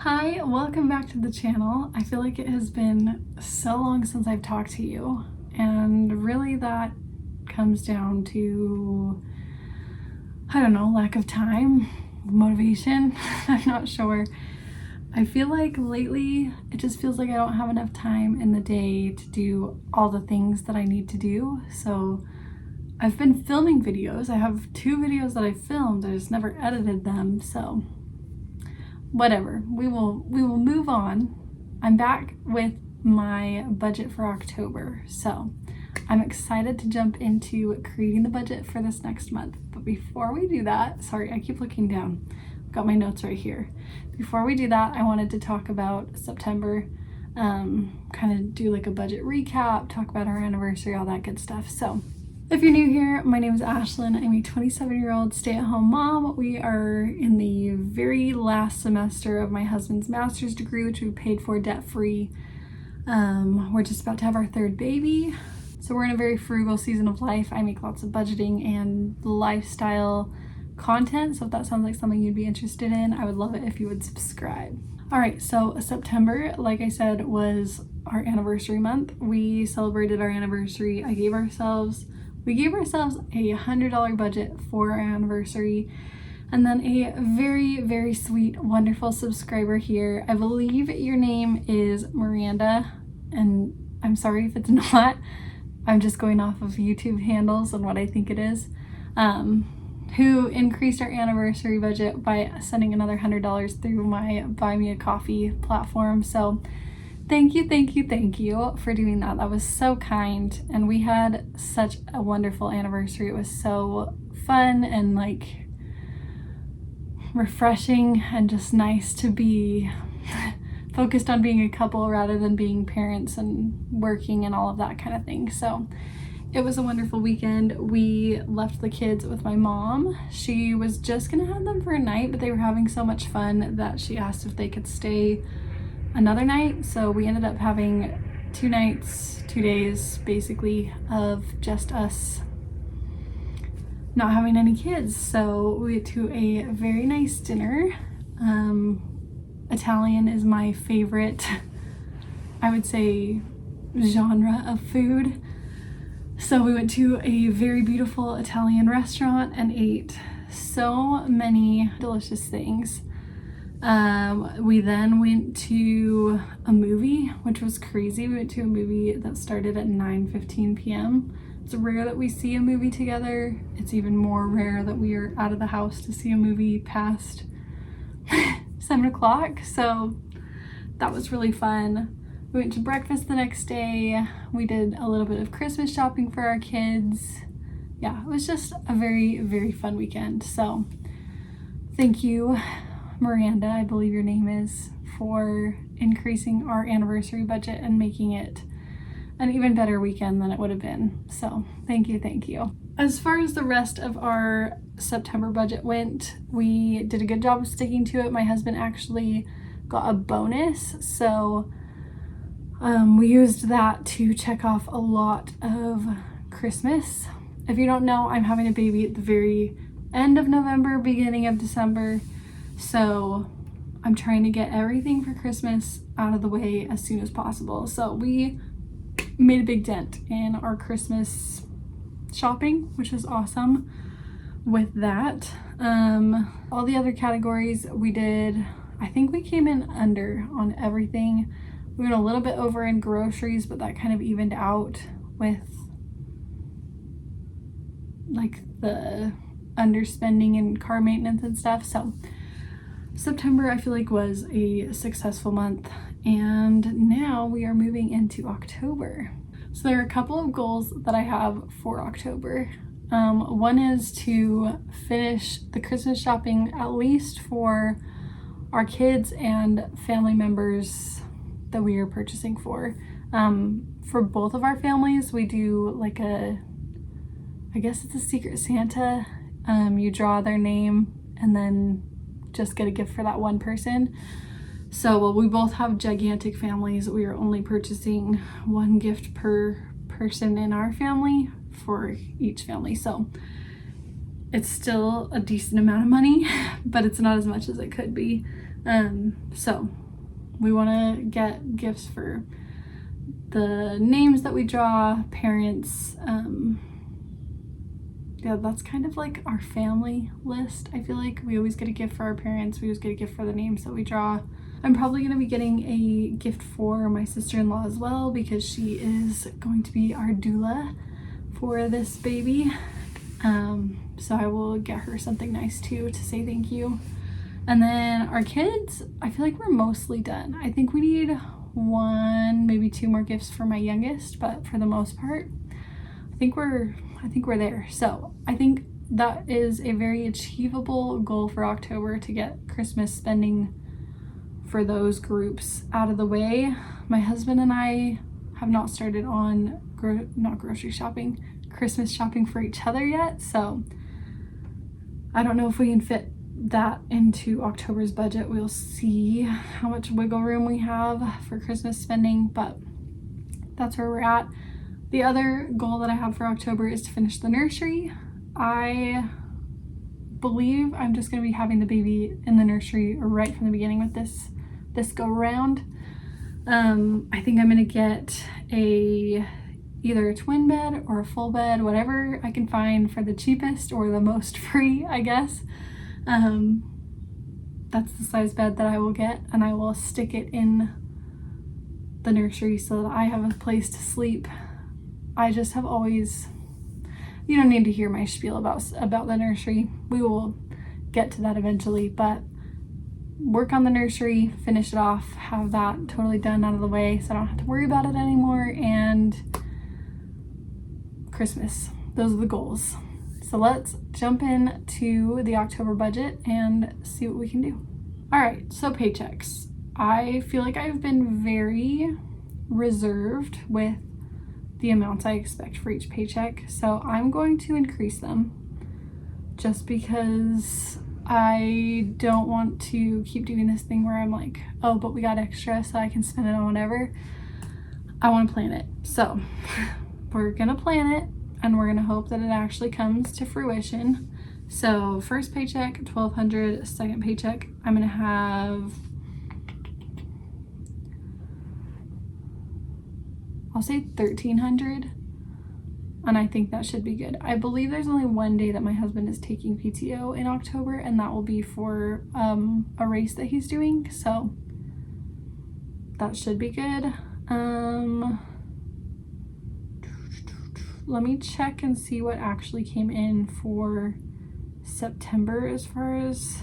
Hi, welcome back to the channel. I feel like it has been so long since I've talked to you, and really that comes down to, I don't know, lack of time, motivation. I'm not sure. I feel like lately it just feels like I don't have enough time in the day to do all the things that I need to do. So I've been filming videos. I have 2 videos that I filmed, I just never edited them, so whatever, we will move on. I'm back with my budget for October, so I'm excited to jump into creating the budget for this next month. But before we do that, sorry, I keep looking down. I've got my notes right here. Before we do that, I wanted to talk about September, kind of do like a budget recap, talk about our anniversary, all that good stuff. So if you're new here, my name is Ashlyn. I'm a 27-year-old stay-at-home mom. We are in the very last semester of my husband's master's degree, which we paid for debt-free. We're just about to have our 3rd baby. So we're in a very frugal season of life. I make lots of budgeting and lifestyle content. So if that sounds like something you'd be interested in, I would love it if you would subscribe. All right, so September, like I said, was our anniversary month. We celebrated our anniversary. We gave ourselves a $100 budget for our anniversary, and then a very, very sweet, wonderful subscriber here. I believe your name is Miranda, and I'm sorry if it's not. I'm just going off of YouTube handles and what I think it is. Who increased our anniversary budget by sending another $100 through my Buy Me a Coffee platform. So thank you for doing that. That was so kind, and we had such a wonderful anniversary. It was so fun and like refreshing and just nice to be focused on being a couple rather than being parents and working and all of that kind of thing. So it was a wonderful weekend. We left the kids with my mom. She was just gonna have them for a night, but they were having so much fun that she asked if they could stay another night. So we ended up having 2 nights, 2 days basically of just us not having any kids. So we went to a very nice dinner. Italian is my favorite, I would say, genre of food. So we went to a very beautiful Italian restaurant and ate so many delicious things. We then went to a movie, which was crazy. We went to a movie that started at 9:15 p.m. It's rare that we see a movie together. It's even more rare that we are out of the house to see a movie past 7 o'clock. So that was really fun. We went to breakfast the next day. We did a little bit of Christmas shopping for our kids. Yeah, it was just a very, very fun weekend. So thank you, Miranda, I believe your name is, for increasing our anniversary budget and making it an even better weekend than it would have been. So thank you. As far as the rest of our September budget went, we did a good job of sticking to it. My husband actually got a bonus, so we used that to check off a lot of Christmas. If you don't know, I'm having a baby at the very end of November, beginning of December. So I'm trying to get everything for Christmas out of the way as soon as possible. So we made a big dent in our Christmas shopping, which is awesome with that. All the other categories we did, I think we came in under on everything. We went a little bit over in groceries, but that kind of evened out with like the underspending in car maintenance and stuff. So September, I feel like, was a successful month, and now we are moving into October. So there are a couple of goals that I have for October. One is to finish the Christmas shopping, at least for our kids and family members that we are purchasing for. For both of our families, we do like I guess it's a Secret Santa. You draw their name and then just get a gift for that one person. So while we both have gigantic families, we are only purchasing one gift per person in our family for each family. So it's still a decent amount of money, but it's not as much as it could be. So we want to get gifts for the names that we draw, parents. Yeah, that's kind of like our family list. I feel like we always get a gift for our parents. We always get a gift for the names that we draw. I'm probably going to be getting a gift for my sister-in-law as well, because she is going to be our doula for this baby. So I will get her something nice too to say thank you. And then our kids, I feel like we're mostly done. I think we need 1, maybe 2 more gifts for my youngest, but for the most part, I think we're there. So I think that is a very achievable goal for October, to get Christmas spending for those groups out of the way. My husband and I have not started on not grocery shopping, Christmas shopping for each other yet. So I don't know if we can fit that into October's budget. We'll see how much wiggle room we have for Christmas spending, but that's where we're at. The other goal that I have for October is to finish the nursery. I believe I'm just going to be having the baby in the nursery right from the beginning with this go round. I think I'm going to get either a twin bed or a full bed, whatever I can find for the cheapest or the most free, I guess. That's the size bed that I will get, and I will stick it in the nursery so that I have a place to sleep. I just have always, you don't need to hear my spiel about the nursery. We will get to that eventually, but work on the nursery, finish it off, have that totally done out of the way so I don't have to worry about it anymore, and Christmas. Those are the goals. So let's jump in to the October budget and see what we can do. All right, so paychecks. I feel like I've been very reserved with the amounts I expect for each paycheck, so I'm going to increase them just because I don't want to keep doing this thing where I'm like, oh, but we got extra so I can spend it on whatever. I want to plan it. So we're gonna plan it, and we're gonna hope that it actually comes to fruition. So first paycheck, $1,200. Second paycheck, I'm gonna have, I'll say $1,300, and I think that should be good. I believe there's only one day that my husband is taking PTO in October, and that will be for a race that he's doing, so that should be good. Let me check and see what actually came in for September as far as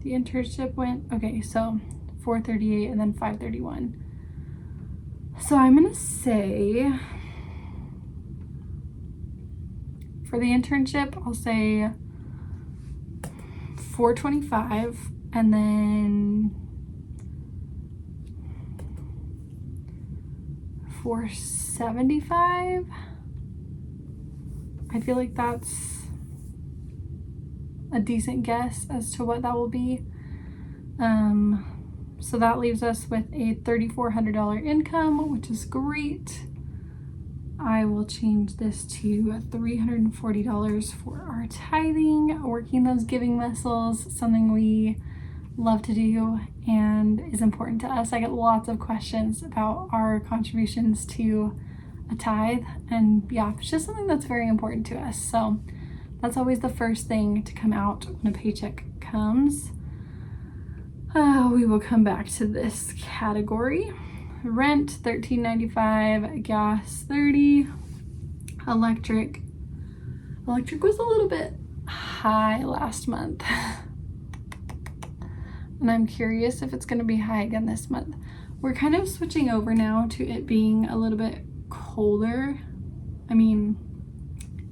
the internship went. Okay, so $438 and then $531. So I'm gonna say for the internship, I'll say $425, and then $475. I feel like that's a decent guess as to what that will be. So that leaves us with a $3,400 income, which is great. I will change this to $340 for our tithing, working those giving vessels, something we love to do and is important to us. I get lots of questions about our contributions to a tithe, and yeah, it's just something that's very important to us. So that's always the first thing to come out when a paycheck comes. We will come back to this category. Rent, $13.95, gas, $30, electric was a little bit high last month. And I'm curious if it's going to be high again this month. We're kind of switching over now to it being a little bit colder. I mean,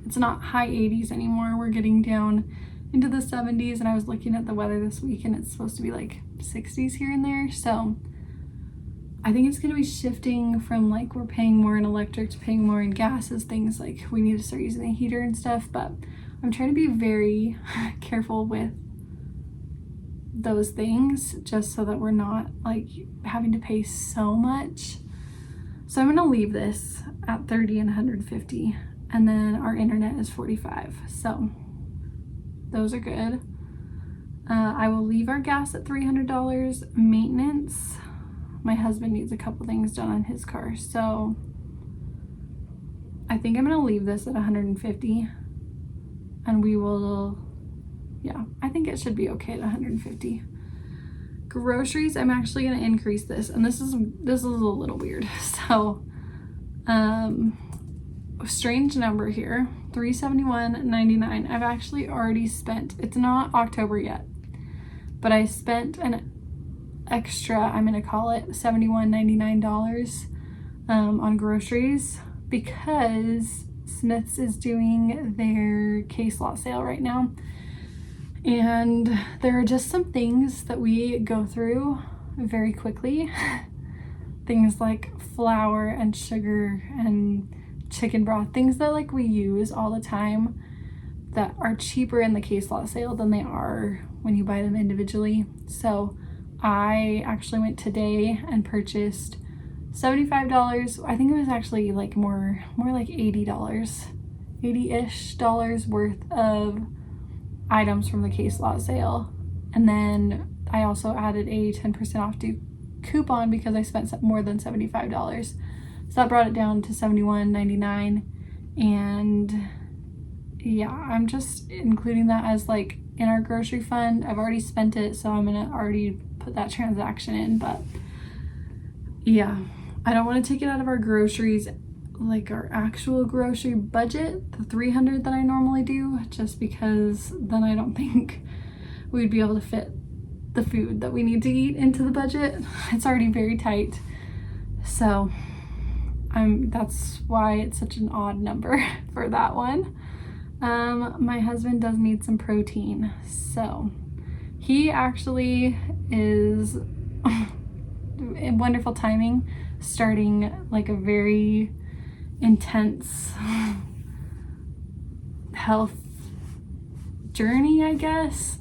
it's not high 80s anymore. We're getting down into the 70s, and I was looking at the weather this week and it's supposed to be like 60s here and there. So I think it's going to be shifting from like we're paying more in electric to paying more in gas as things like we need to start using the heater and stuff. But I'm trying to be very careful with those things just so that we're not like having to pay so much. So I'm going to leave this at 30 and 150, and then our internet is 45. So those are good. I will leave our gas at $300. Maintenance, my husband needs a couple things done on his car, so I think I'm gonna leave this at $150, and we will, yeah, I think it should be okay at $150. Groceries, I'm actually gonna increase this, and this is a little weird. So, strange number here, $371.99. I've actually already spent, it's not October yet, but I spent an extra, I'm gonna call it $71.99 on groceries, because Smith's is doing their case lot sale right now, and there are just some things that we go through very quickly. Things like flour and sugar and chicken broth, things that like we use all the time, that are cheaper in the case lot sale than they are when you buy them individually. So I actually went today and purchased $75. I think it was actually like more like $80-ish worth of items from the case lot sale. And then I also added a 10% off coupon because I spent more than $75. So that brought it down to $71.99. And yeah, I'm just including that as like in our grocery fund. I've already spent it, so I'm gonna already put that transaction in. But yeah, I don't want to take it out of our groceries, like our actual grocery budget, the $300 that I normally do, just because then I don't think we'd be able to fit the food that we need to eat into the budget. It's already very tight. So that's why it's such an odd number for that one. My husband does need some protein, so he actually is in wonderful timing, starting like a very intense health journey, I guess.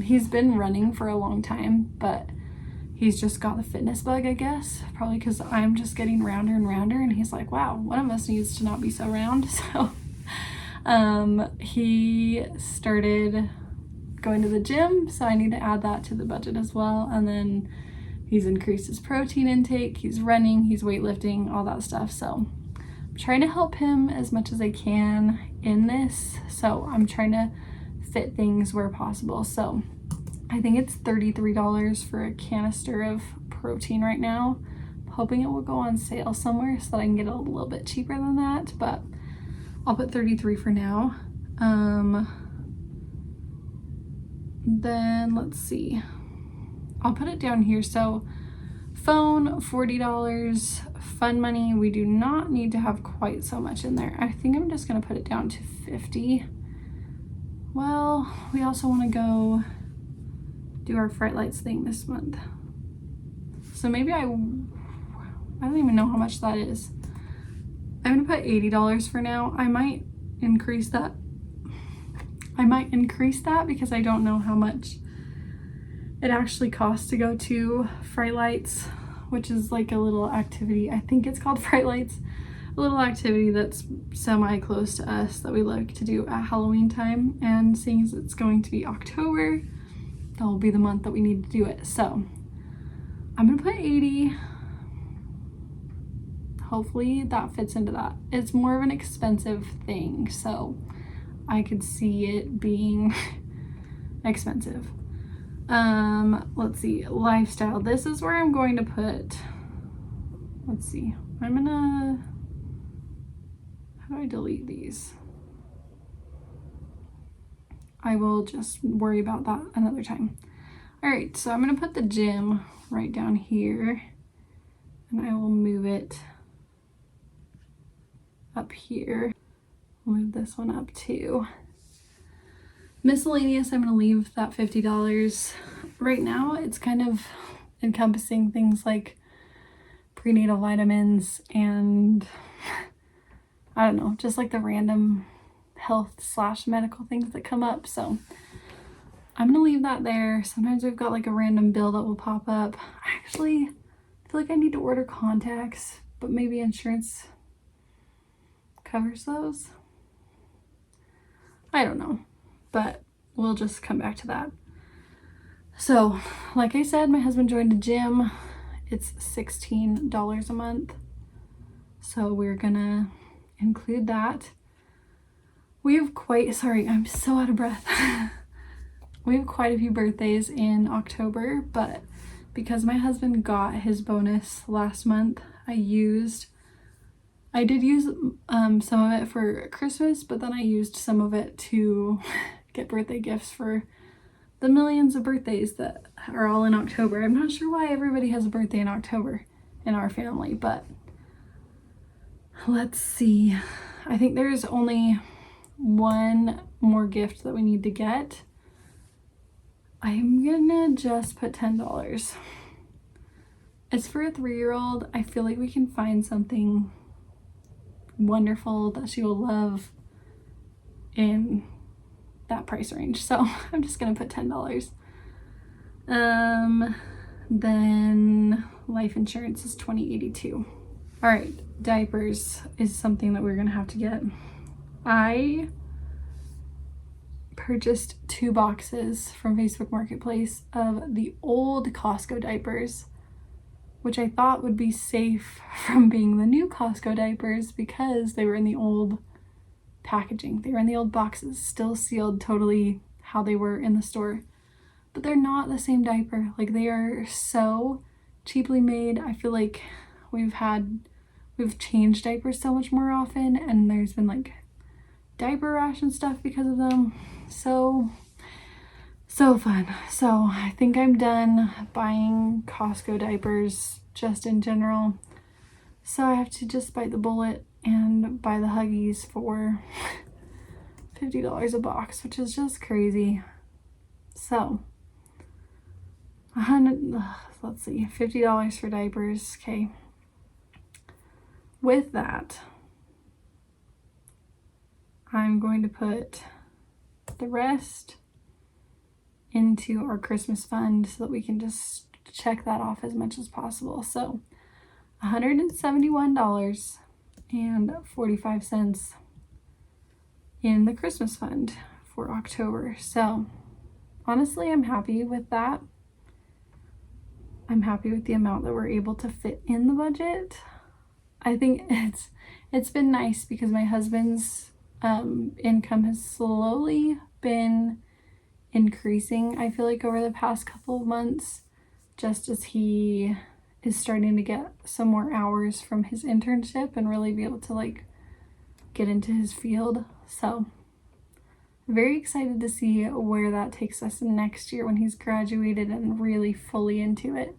He's been running for a long time, but he's just got the fitness bug, I guess, probably because I'm just getting rounder and rounder, and he's like, wow, one of us needs to not be so round. So he started going to the gym, so I need to add that to the budget as well. And then he's increased his protein intake, he's running, he's weightlifting, all that stuff. So I'm trying to help him as much as I can in this. So I'm trying to fit things where possible. So I think it's $33 for a canister of protein right now. I'm hoping it will go on sale somewhere so that I can get it a little bit cheaper than that, but I'll put 33 for now. Then let's see, I'll put it down here. So phone, $40. Fun money, we do not need to have quite so much in there. I think I'm just gonna put it down to $50. Well, we also want to go do our Fright Lights thing this month, so maybe I don't even know how much that is. I'm gonna put $80 for now. I might increase that because I don't know how much it actually costs to go to Fright Lights, which is like a little activity. I think it's called Fright Lights, a little activity that's semi close to us that we like to do at Halloween time. And seeing as it's going to be October, that will be the month that we need to do it. So I'm gonna put 80. Hopefully that fits into that. It's more of an expensive thing, so I could see it being expensive. Let's see, lifestyle. This is where I'm going to put, let's see, how do I delete these? I will just worry about that another time. All right, so I'm gonna put the gym right down here, and I will move it up here. Move this one up too. Miscellaneous, I'm gonna leave that $50. Right now, it's kind of encompassing things like prenatal vitamins and I don't know, just like the random health/medical things that come up. So I'm gonna leave that there. Sometimes we've got like a random bill that will pop up. I actually feel like I need to order contacts, but maybe insurance covers those. I don't know, but we'll just come back to that. So, like I said, my husband joined a gym. It's $16 a month. So we're gonna include that. We have sorry, I'm so out of breath. We have quite a few birthdays in October, but because my husband got his bonus last month, I did use some of it for Christmas, but then I used some of it to get birthday gifts for the millions of birthdays that are all in October. I'm not sure why everybody has a birthday in October in our family, but let's see. I think there's only one more gift that we need to get. I'm gonna just put $10. It's for a 3-year-old. I feel like we can find something wonderful that she will love in that price range. So I'm just gonna put $10. Then life insurance is $20.82. All right, diapers is something that we're gonna have to get. I purchased 2 boxes from Facebook Marketplace of the old Costco diapers, which I thought would be safe from being the new Costco diapers because they were in the old packaging. They were in the old boxes, still sealed totally how they were in the store. But they're not the same diaper. Like, they are so cheaply made. I feel like we've changed diapers so much more often, and there's been like diaper rash and stuff because of them. So fun. So I think I'm done buying Costco diapers just in general. So I have to just bite the bullet and buy the Huggies for $50 a box, which is just crazy. So let's see, $50 for diapers. Okay. With that, I'm going to put the rest into our Christmas fund so that we can just check that off as much as possible. So $171.45 in the Christmas fund for October. So honestly, I'm happy with that. I'm happy with the amount that we're able to fit in the budget. I think it's been nice because my husband's income has slowly been increasing, I feel like, over the past couple of months, just as he is starting to get some more hours from his internship and really be able to like get into his field. So I'm very excited to see where that takes us next year when he's graduated and really fully into it.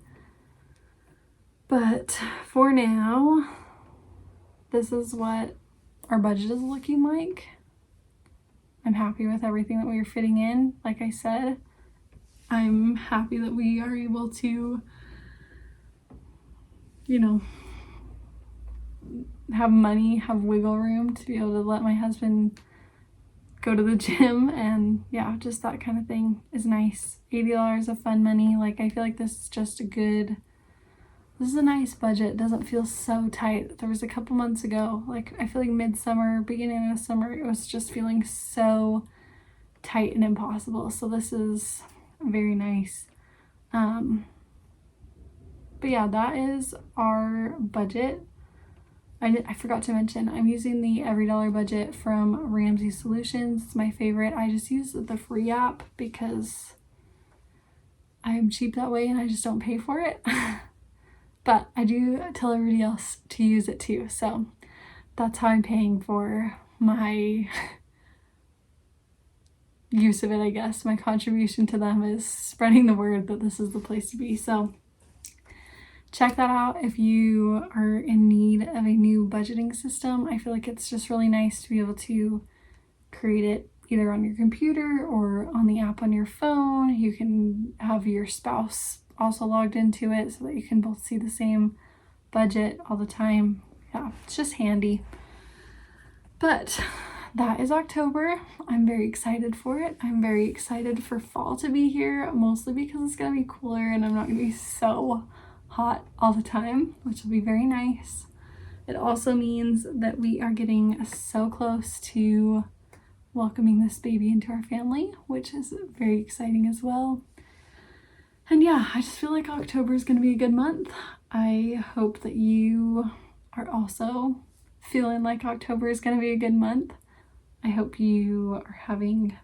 But for now, this is what our budget is looking like. I'm happy with everything that we are fitting in. Like I said, I'm happy that we are able to, have money, have wiggle room to be able to let my husband go to the gym, and yeah, just that kind of thing is nice. $80 of fun money. Like, I feel like this is just this is a nice budget. It doesn't feel so tight. There was a couple months ago, like I feel like midsummer, beginning of summer, it was just feeling so tight and impossible. So this is very nice. But yeah, that is our budget. I forgot to mention, I'm using the Every Dollar budget from Ramsey Solutions. It's my favorite. I just use the free app because I'm cheap that way and I just don't pay for it. But I do tell everybody else to use it too. So that's how I'm paying for my use of it, I guess. My contribution to them is spreading the word that this is the place to be. So check that out if you are in need of a new budgeting system. I feel like it's just really nice to be able to create it either on your computer or on the app on your phone. You can have your spouse also logged into it so that you can both see the same budget all the time. Yeah, it's just handy. But that is October. I'm very excited for it. I'm very excited for fall to be here, mostly because it's gonna be cooler and I'm not gonna be so hot all the time, which will be very nice. It also means that we are getting so close to welcoming this baby into our family, which is very exciting as well. And yeah, I just feel like October is going to be a good month. I hope that you are also feeling like October is going to be a good month. I hope you are having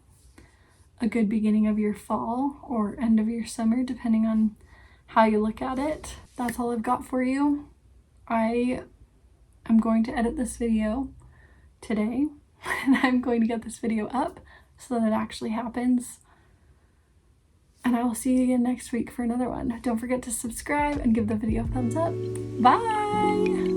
a good beginning of your fall or end of your summer, depending on how you look at it. That's all I've got for you. I am going to edit this video today and I'm going to get this video up so that it actually happens. And I will see you again next week for another one. Don't forget to subscribe and give the video a thumbs up. Bye!